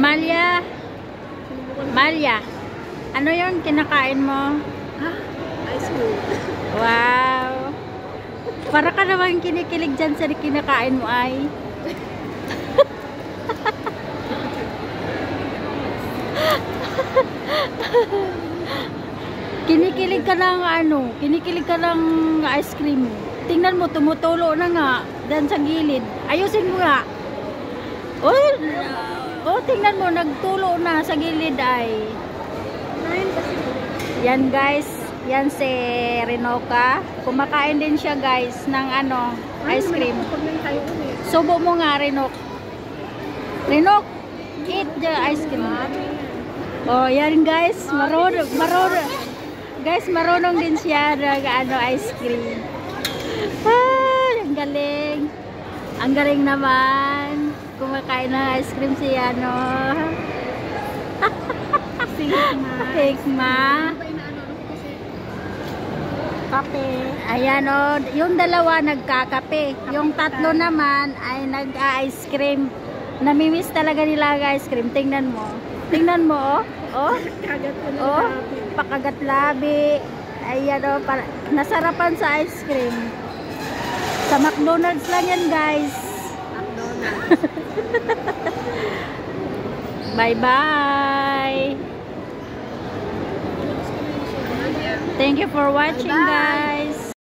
Amalia, Malia, ano yung kinakain mo? Ice cream. Wow! Para ka naman kinikilig dyan sa kinakain mo ay. Kinikilig ka ng ano, kinikilig ka ng ice cream. Tingnan mo, tumutulo na nga dyan sa gilid. Ayusin mo nga. Oh, tingnan mo, nagtulo na sa gilid ay. Yan guys, yan si Rinoka. Kumakain din siya guys ng ano, ice cream. Subo mo nga Rinok. Rinok, eat the ice cream. Oh, yan guys, marunong. Guys, marunong din siya ng ano, ice cream. Ang galing. Ang galing naman. Kumakain ng ice cream si ano. Hikma. Kape. Ayan o. Yung dalawa nagkakape. Yung tatlo naman ay nag-ice cream. Namimiss talaga nila ang ice cream. Tingnan mo. Tingnan mo oh. Oh. Pakagat labi. Ayan o. Nasarapan sa ice cream. Sa McDonald's lang yan guys. Bye-bye. Thank you for watching guys.